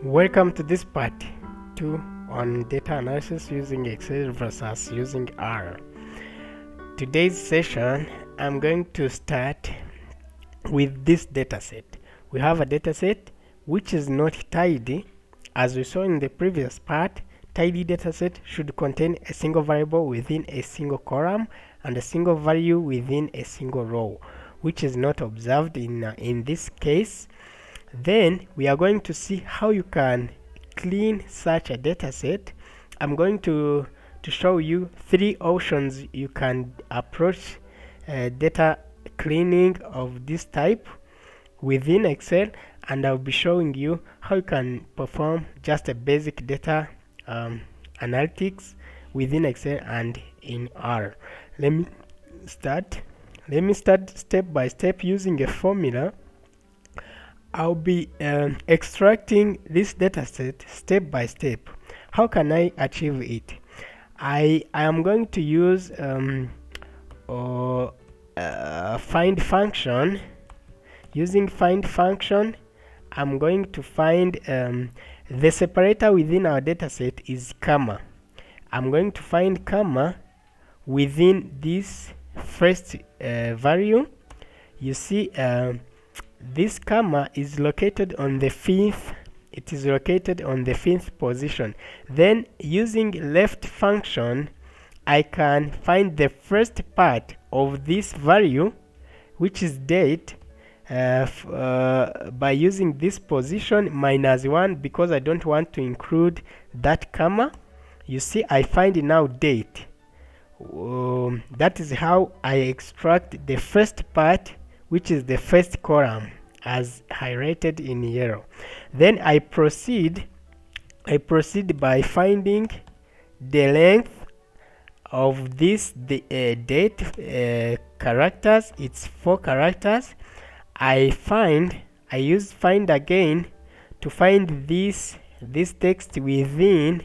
Welcome to this part 2 on data analysis using Excel versus using R. Today's session, I'm going to start with this dataset. We have a dataset which is not tidy. As we saw in the previous part, tidy dataset should contain a single variable within a single column and a single value within a single row, which is not observed in this case. Then we are going to see how you can clean such a dataset. I'm going to show you 3 options you can approach data cleaning of this type within Excel, and I'll be showing you how you can perform just a basic data analytics within Excel and in R. Let me start step by step using a formula. I'll be extracting this dataset step by step. How can I achieve it? I am going to use find function. Using find function, I'm going to find the separator within our dataset is comma. I'm going to find comma within this first value. You see, this comma is located on the 5th. It is located on the 5th position. Then using left function, I can find the first part of this value, which is date, by using this position -1, because I don't want to include that comma. You see, I find now date. That is how I extract the first part, which is the first column as highlighted in yellow. Then I proceed by finding the length of this date characters. It's 4 characters. I use find again to find this text within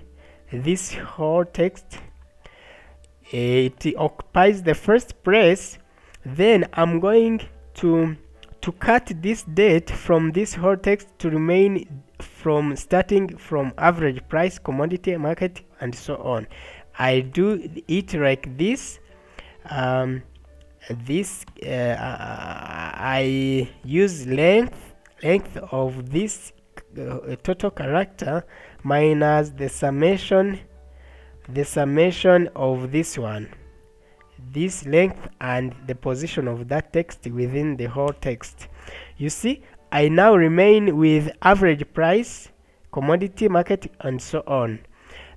this whole text. It occupies the first place. Then I'm going to cut this date from this whole text to remain from starting from average price, commodity, market, and so on. I do it like this. I use length of this total character minus the summation of this one, this length, and the position of that text within the whole text. You see, I now remain with average price, commodity, market, and so on.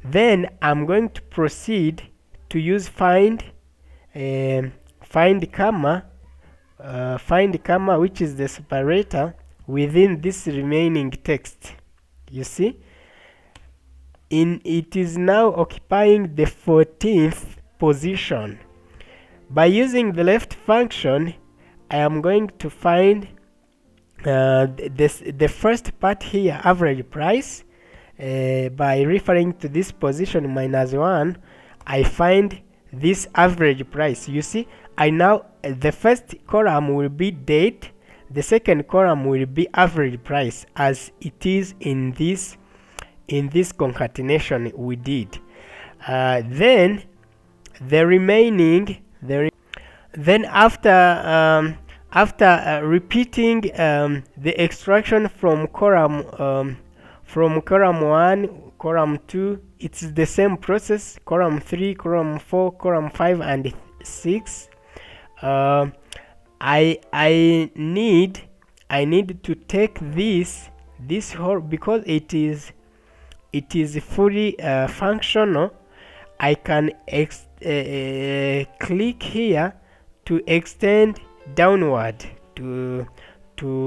Then I'm going to proceed to use find comma, which is the separator within this remaining text. You see, it is now occupying the 14th position. By using the left function, I am going to find the first part here, average price. By referring to this position -1, I find this average price. You see, the first column will be date, the second column will be average price, as it is in this concatenation we did. Then the remaining then after repeating the extraction from column 1, column 2, it's the same process. Column 3, column 4, column 5, and 6. I need to take this whole, because it is fully functional. I can click here to extend downward to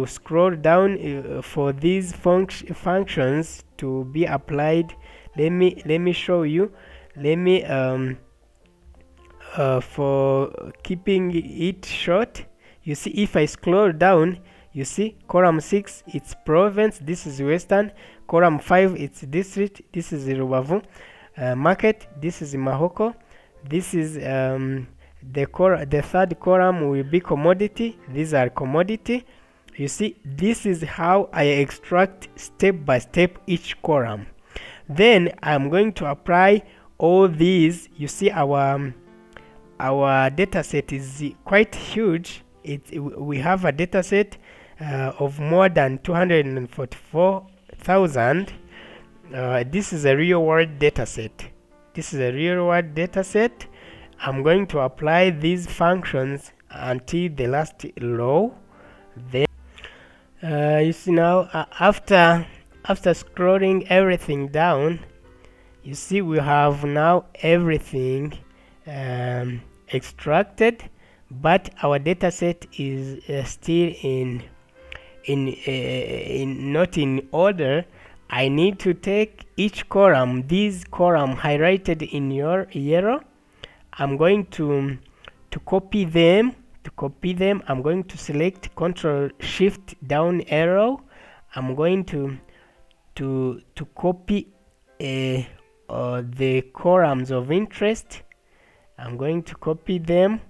scroll down for these functions to be applied. Let me show you. Let me for keeping it short, you see, if I scroll down, you see column 6, it's province, this is western. Column 5, it's district, this is Rubavu. Market, this is Mahoko. This is the third column will be commodity. These are commodity. You see, this is how I extract step by step each column. Then I'm going to apply all these. You see, our data set is quite huge. We have a data set of more than 244,000. This is a real world data set. I'm going to apply these functions until the last row. Then you see now, after scrolling everything down, you see we have now everything extracted, but our data set is still not in order. I need to take each column, this column highlighted in your yellow. I'm going to copy them. I'm going to select Control Shift down arrow. I'm going to copy the columns of interest. I'm going to copy them.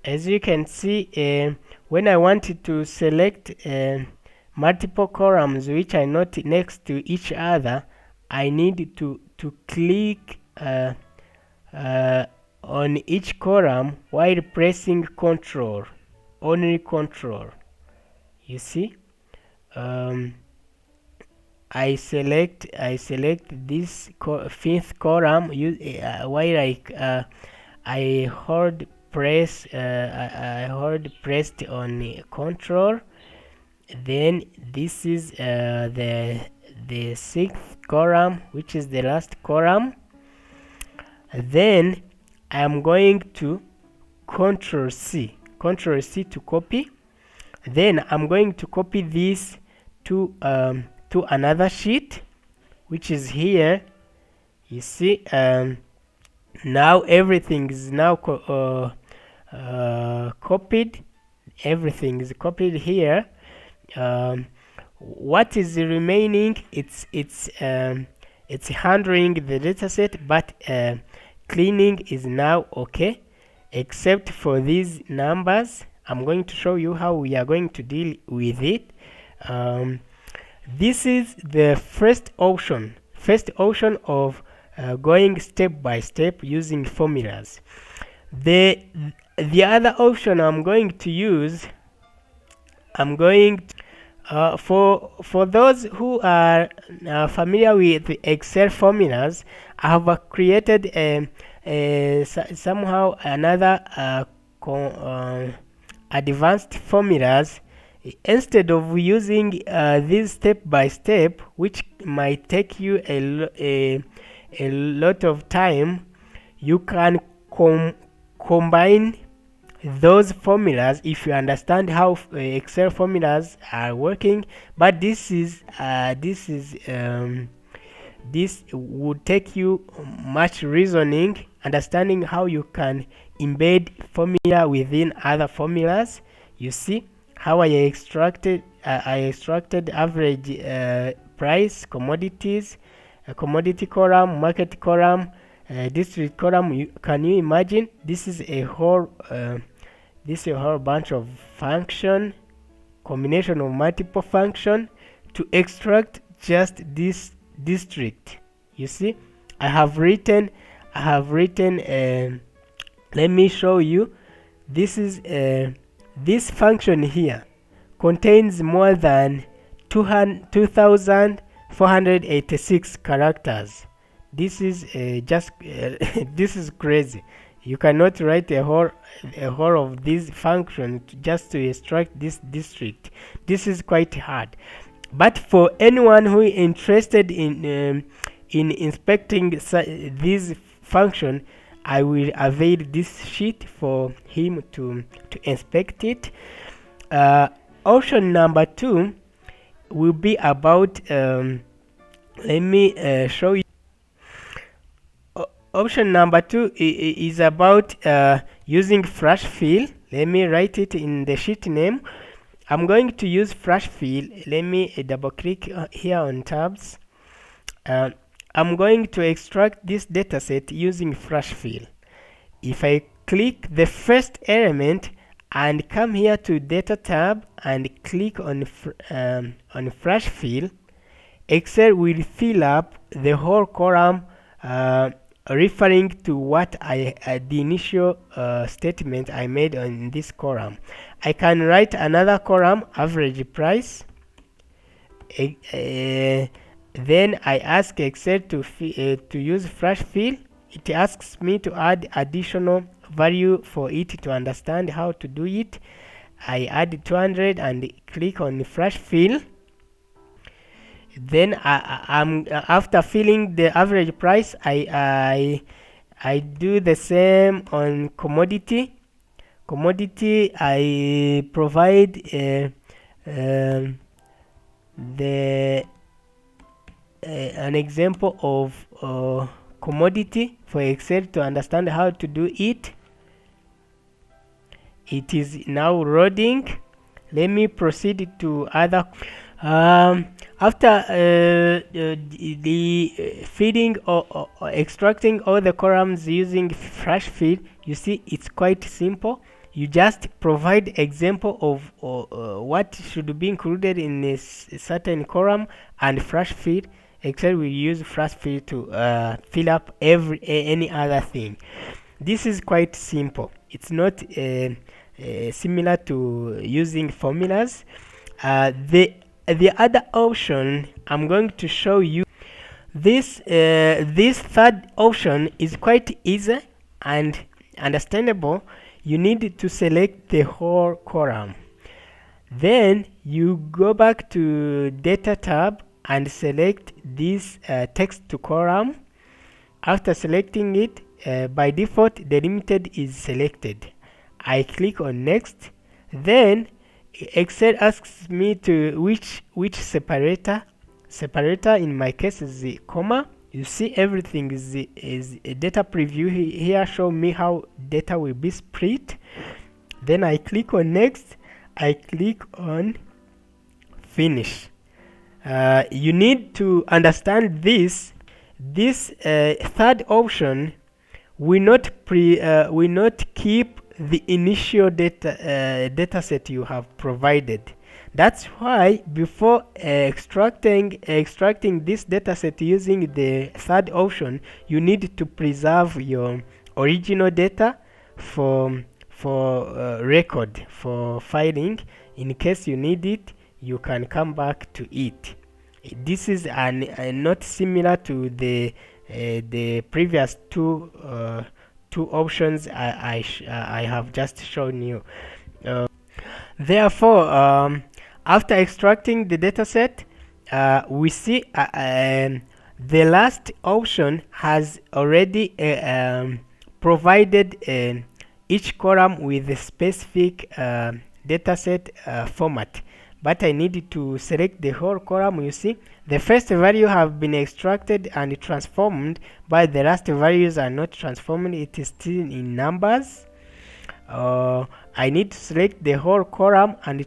As you can see, when I wanted to select multiple columns which are not next to each other, I need to click on each column while pressing Control, only Control. You see, I select this fifth column while I hold pressed on Control. Then this is the sixth column, which is the last column. Then I am going to Control C to copy. Then I'm going to copy this to another sheet, which is here. You see, now everything is now copied. Everything is copied here. What is remaining? It's handling the dataset, but cleaning is now okay, except for these numbers. I'm going to show you how we are going to deal with it. This is the first option of going step by step using formulas. The other option I'm going to use, for those who are familiar with Excel formulas, I have created somehow another advanced formulas. Instead of using this step by step, which might take you a lot of time, you can combine those formulas if you understand how Excel formulas are working. But this would take you much reasoning, understanding how you can embed formula within other formulas. You see how I extracted average price, commodities, commodity column, market column, district column. Can you imagine? This is a whole bunch of function, combination of multiple function to extract just this district. You see, I have written let me show you. This is this function here contains more than 2,486 characters. This is this is crazy. You cannot write a whole of these functions just to extract this district. This is quite hard. But for anyone who is interested in inspecting this function, I will avail this sheet for him to inspect it. Option number 2 will be about let me show you. Option number 2 is about using flash fill. Let me write it in the sheet name. I'm going to use flash fill. Let me double click here on tabs. I'm going to extract this dataset using flash fill. if I click the first element and come here to data tab and click on flash fill, Excel will fill up the whole column, referring to what the initial statement I made on this column. I can write another column, average price. Then I ask Excel to use flash fill. It asks me to add additional value for it to understand how to do it. I add 200 and click on flash fill. Then after filling the average price, I do the same on commodity. I provide an example of commodity for Excel to understand how to do it. It is now loading. Let me proceed to other. After the feeding or extracting all the columns using flash fill, you see it's quite simple. You just provide example of what should be included in a certain column, and flash fill. Excel will use flash fill to fill up any other thing. This is quite simple. It's not similar to using formulas. The other option I'm going to show you, this third option is quite easy and understandable. You need to select the whole column. Then you go back to data tab and select this text to column. After selecting it, by default the limited is selected. I click on next. Then Excel asks me to which separator in my case is the comma. You see everything is a data preview here. Show me how data will be split. Then I click on next. I click on finish. You need to understand this third option will not keep the initial data set you have provided. That's why before extracting this data set using the third option, you need to preserve your original data for record, for filing. In case you need it, you can come back to it. This is not similar to the previous two options I have just shown you. Therefore, after extracting the dataset, we see the last option has already provided each column with a specific dataset format. But I need to select the whole column. You see, the first value have been extracted and transformed, but the last values are not transformed. It is still in numbers. I need to select the whole column and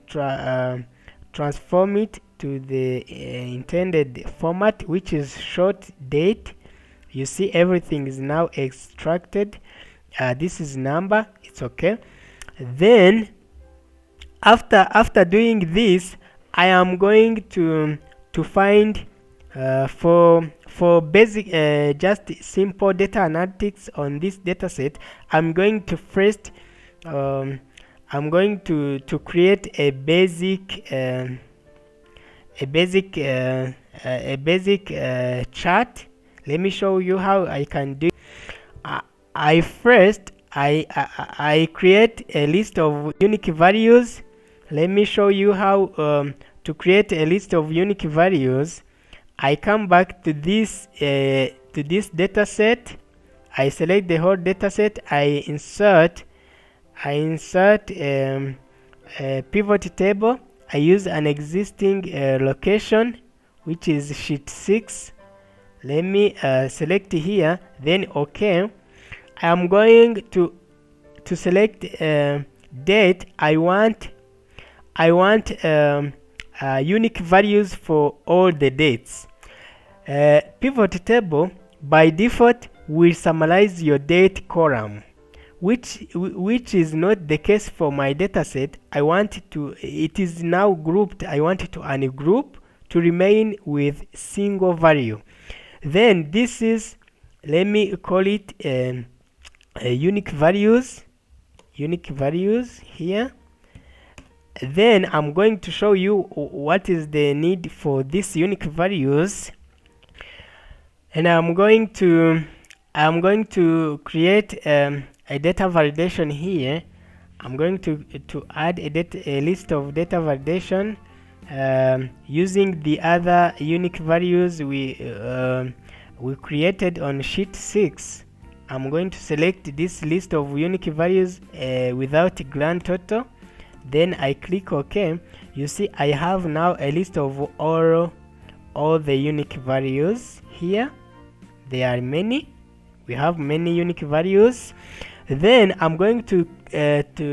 transform it to the intended format, which is short date. You see, everything is now extracted. This is number. It's okay. Then after doing this, I am going to find for basic just simple data analytics on this dataset. I'm going to first I'm going to create a basic chart. Let me show you how I can do. I create a list of unique values. Let me show you how to create a list of unique values. I come back to this data set. I select the whole data set. I insert a pivot table. I use an existing location, which is sheet 6. Let me select here, then OK. I am going to select date. I want unique values for all the dates. Pivot table by default will summarize your date column. which is not the case for my dataset. It is now grouped. I want it to ungroup to remain with single value. Then this is, let me call it unique values here. Then I'm going to show you what is the need for these unique values, and I'm going to create a data validation here. I'm going to add a list of data validation using the other unique values we created on sheet 6. I'm going to select this list of unique values without grand total. Then I click OK. You see I have now a list of all the unique values here. There are many. We have many unique values. Then I'm going to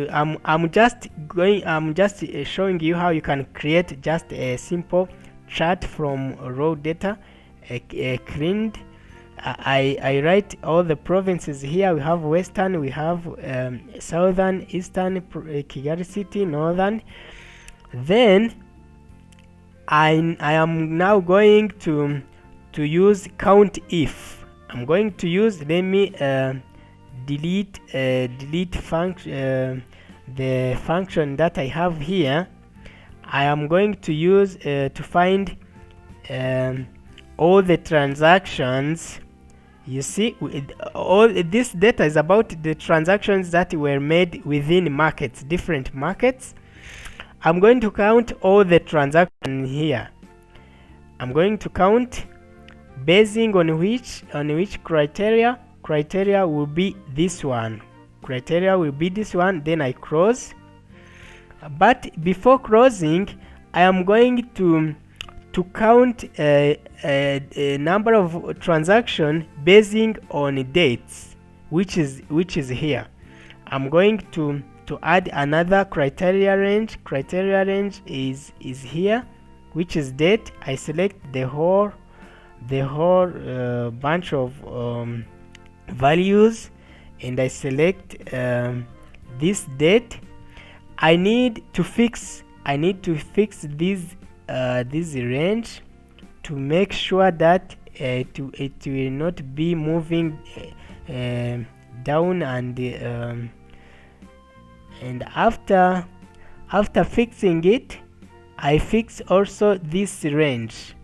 I'm just showing you how you can create just a simple chart from raw data cleaned. I write all the provinces here. We have Western, we have Southern, Eastern, Kigali City, Northern. Then I am now going to use count if. I'm going to use, let me delete function, the function that I have here. I am going to use to find all the transactions. You see, all this data is about the transactions that were made within markets, different markets. I'm going to count all the transactions here. I'm going to count basing on which criteria will be this one. Then I close. But before closing, I am going to count a number of transactions basing on dates, which is here. I'm going to add another criteria range. Criteria range is here, which is date. I select the whole bunch of values, and I select this date. I need to fix this range to make sure that it will not be moving down, and after fixing it, I fix also this range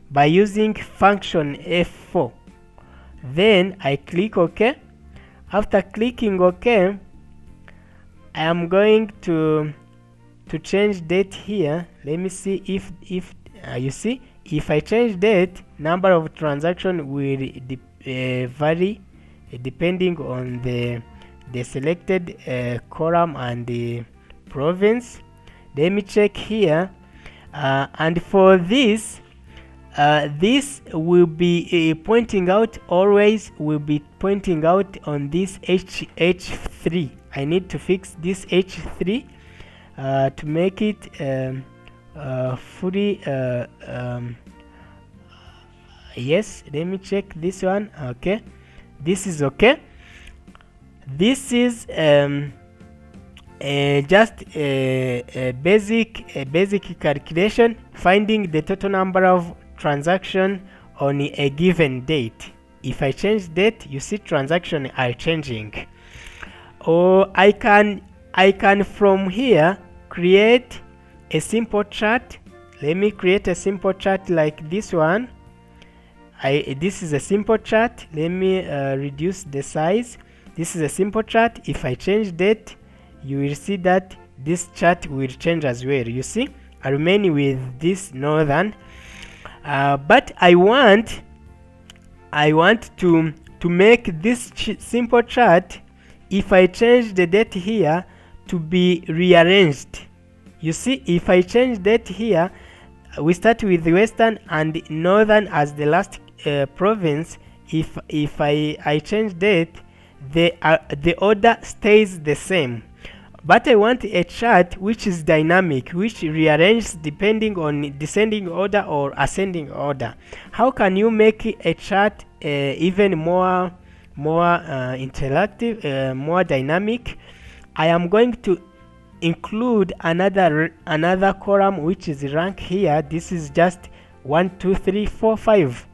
by using function F4. Then I click OK. After clicking OK, I am going to change date here. Let me see if you see, if I change date, number of transaction will vary depending on the selected column and the province. Let me check here, and for this this will be pointing out, always will be pointing out on this H3. I need to fix this H3 to make it fully yes. Let me check this one. Okay, this is okay. This is just a basic calculation, finding the total number of transaction on a given date. If I change date, you see transactions are changing. Or I can from here create a simple chart. Let me create a simple chart like this one. This is a simple chart. Let me reduce the size. This is a simple chart. If I change date, you will see that this chart will change as well. You see, I remain with this northern, but I want to make this simple chart, if I change the date here, to be rearranged. You see, if I change date here, we start with western and northern as the last province. If I change date, the order stays the same. But I want a chart which is dynamic, which rearranges depending on descending order or ascending order. How can you make a chart even more more interactive, more dynamic, I am going to include another column which is rank here. This is just 1 2 3 4 5.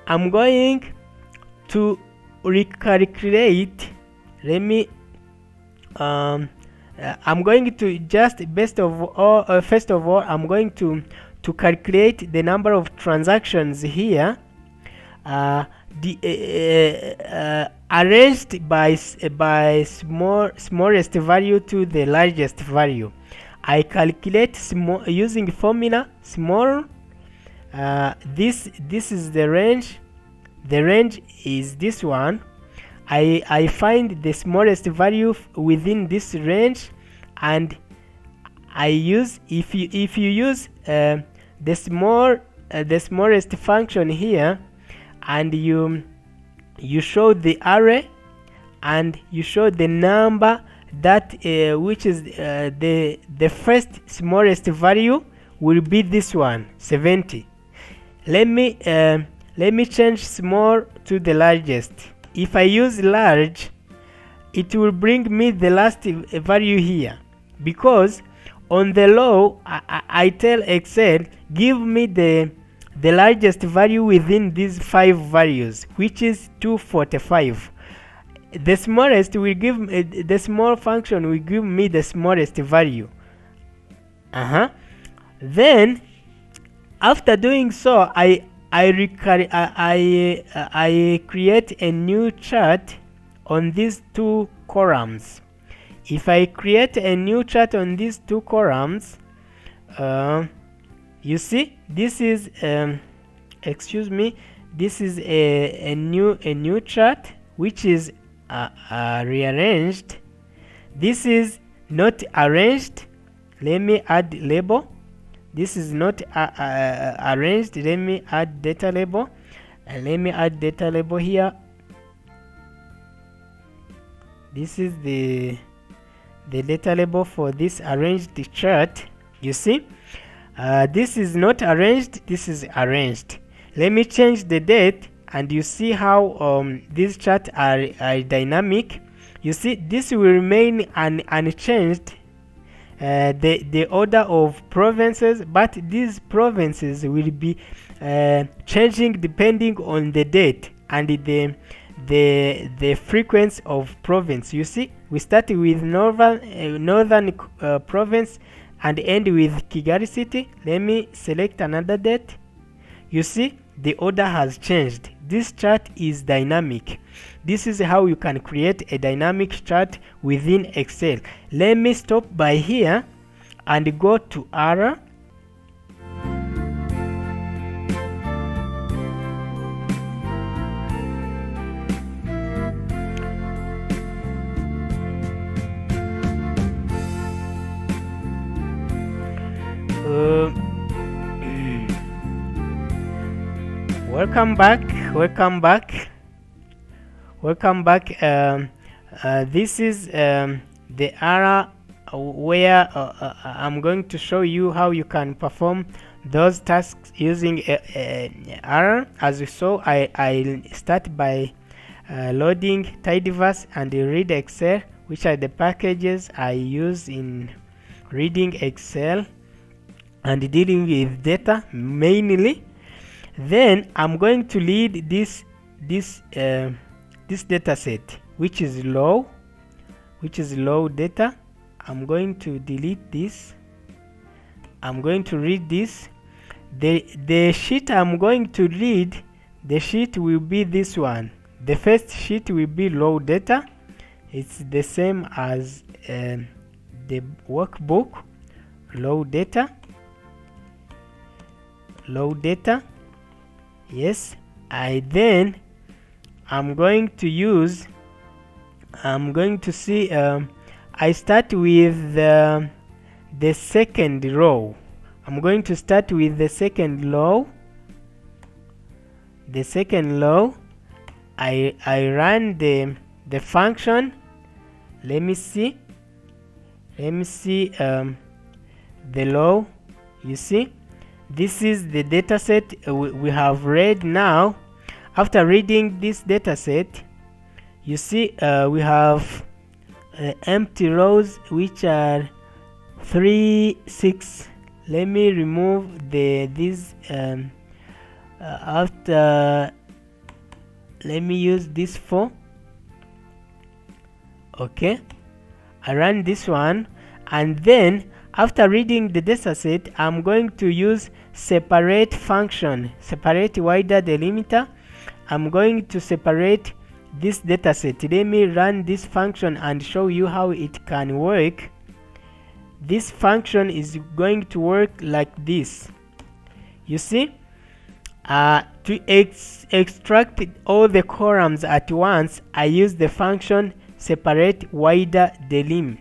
I'm going to recalculate. Let me I'm going to just first of all I'm going to calculate the number of transactions here, arranged by smallest value to the largest value. I calculate small using formula small. This is the range. The range is this one. I find the smallest value within this range, and I use, if you use the smallest function here, and you show the array, and you show the number that which is the first smallest value will be this one, 70. Let me change small to the largest. If I use large, it will bring me the last value here, because on the low I tell Excel, give me the largest value within these 5 values, which is 245. The smallest will give the small function will give me the smallest value. Then after doing so, I create a new chart on these 2 columns. If I create a new chart on these 2 columns, you see this is excuse me, this is a new chart which is rearranged. This is not arranged. Let me add label. This is not arranged. Let me add data label, and let me add data label here. This is the data label for this arranged chart. You see, this is not arranged, this is arranged. Let me change the date, and you see how these charts are dynamic. You see, this will remain unchanged, the order of provinces, but these provinces will be changing depending on the date and the frequency of province. You see, we start with northern province and end with Kigali city. Let me select another date. You see, the order has changed. This chart is dynamic. This is how you can create a dynamic chart within Excel. Let me stop by here and go to R. Welcome back. This is the area where I'm going to show you how you can perform those tasks using R. As you saw, I start by loading Tidyverse and read Excel, which are the packages I use in reading Excel and dealing with data mainly. Then I'm going to lead this data set, which is low data. I'm going to delete this. I'm going to read this. The sheet I'm going to read, the sheet will be this one. The first sheet will be low data. It's the same as the workbook. Low data. Yes, I'm going to see, I start with the second row. I'm going to start with the second row. I run the function. Let me see the row. You see, this is the data set we have read now. After reading this data set, You see, we have empty rows which are 3 6. Let me remove these after. Let me use this 4. Okay, I run this one, and then after reading the dataset, I'm going to use separate function, separate wider delimiter. I'm going to separate this dataset. Let me run this function and show you how it can work. This function is going to work like this. You see, to extract all the columns at once, I use the function separate wider delim.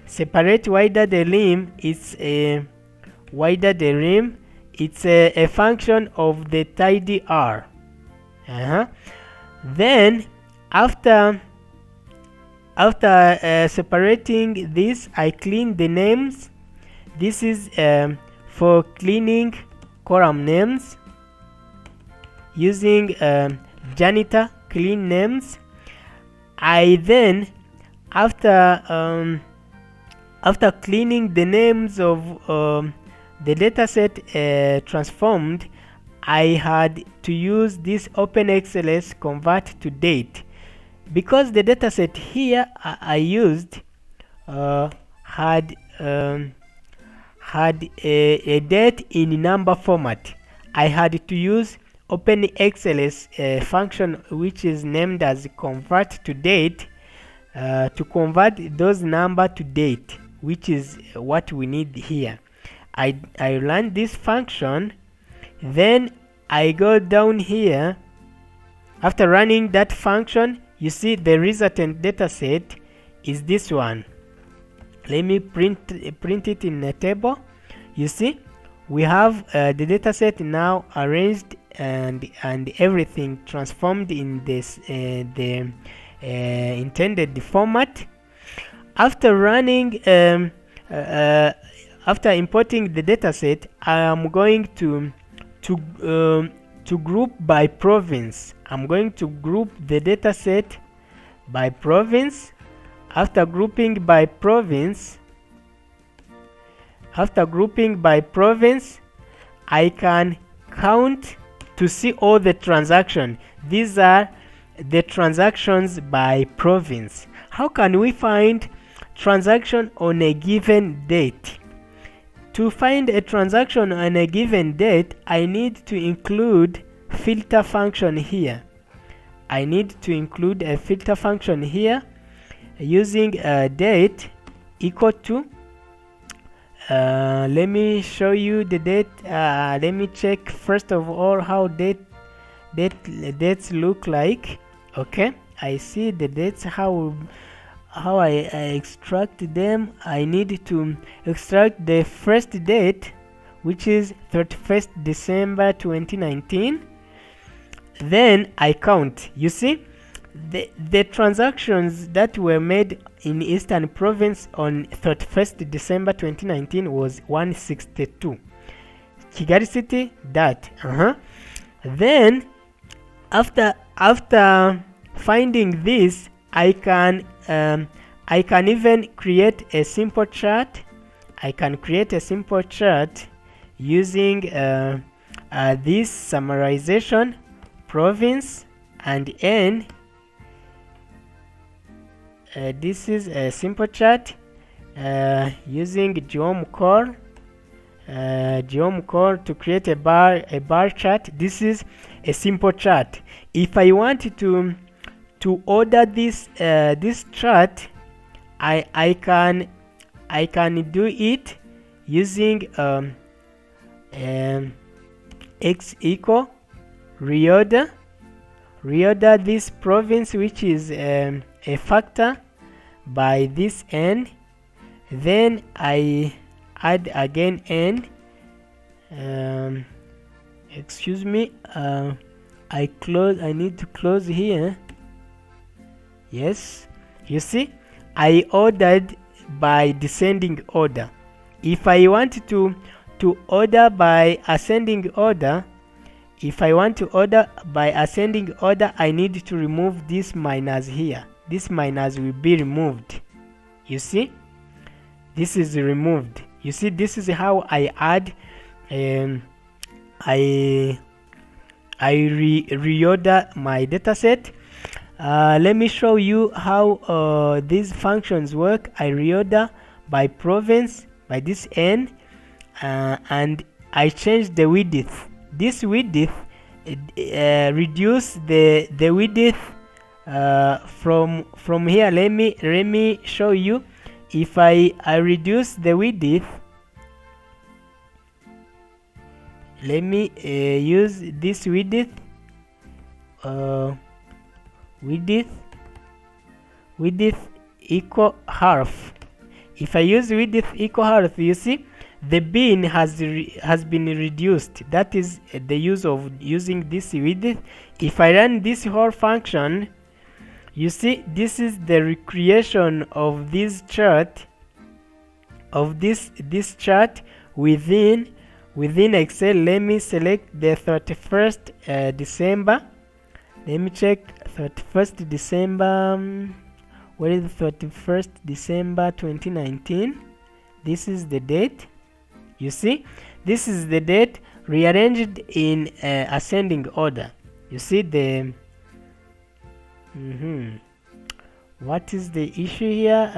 Separate wider delim is a wider delim. It's a function of the tidyr. Then after separating this, I clean the names. This is for cleaning column names using janitor clean names. I then after cleaning the names of the dataset transformed, I had to use this OpenXLS convert to date, because the dataset here I used had a date in number format. I had to use OpenXLS function which is named as convert to date to convert those number to date, which is what we need here. I run this function, then I go down here. After running that function, you see the resultant dataset is this one. Let me print it in a table. You see, we have the dataset now arranged and everything transformed in this the intended format. After running after importing the dataset, I am going to group by province. I'm going to group the dataset by province. After grouping by province, I can count to see all the transactions. These are the transactions by province. How can we find transaction on a given date? To find a transaction on a given date, I need to include filter function here. I need to include a filter function here using date equal to let me show you the date. Let me check first of all how dates look like. Okay, I see the dates, how I extract them. I need to extract the first date, which is 31st December 2019. Then I count. You see, the transactions that were made in Eastern Province on 31st December 2019 was 162. Kigali City, that. Then after finding this, I can even create a simple chart. I can create a simple chart using this summarization, province and N. This is a simple chart using Geom Core to create a bar chart. This is a simple chart. If I want to order this chart, I can do it using x equal reorder this province, which is a factor, by this n. Then I add again n. Excuse me, I need to close here. Yes, you see, I ordered by descending order. If I want to order by ascending order, If I want to order by ascending order, I need to remove this minus here. This minus will be removed. You see, this is removed. You see, this is how I add I reorder my dataset. Let me show you how these functions work. I reorder by province, by this n, and I change the width. This width reduce the width from here. Let me show you. If I reduce the width, let me use this width equal half. If I use width equal half, you see the bin has been reduced. That is the use of using this width. If I run this whole function, you see this is the recreation of this chart, of this chart within Excel. Let me select the 31st December. Let me check 31st December. Where is the 31st December 2019? This is the date. You see, this is the date rearranged in ascending order. You see the what is the issue here?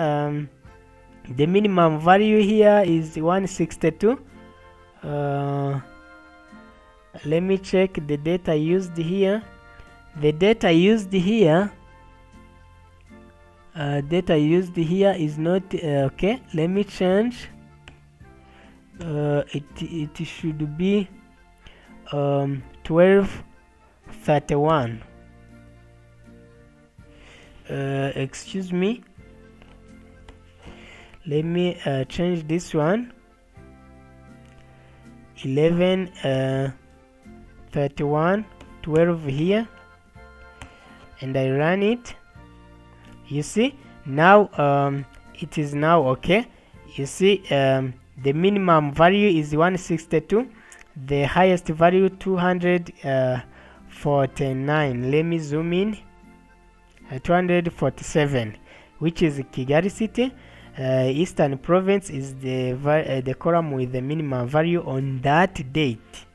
The minimum value here is 162. Let me check the data used here. The data used here is not okay. Let me change. It should be 1231. Excuse me, let me change this one. 1131 12 here, and I run it. You see now it is now okay. You see the minimum value is 162, the highest value 249. Let me zoom in. 247, which is Kigali City. Eastern Province is the column with the minimum value on that date,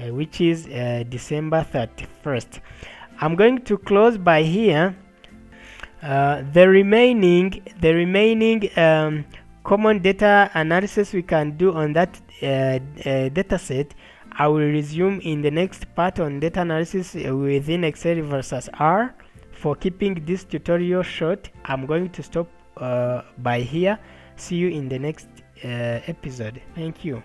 which is December 31st. I'm going to close by here. The remaining common data analysis we can do on that dataset, I will resume in the next part on data analysis within Excel versus R. For keeping this tutorial short, I'm going to stop by here. See you in the next episode. Thank you.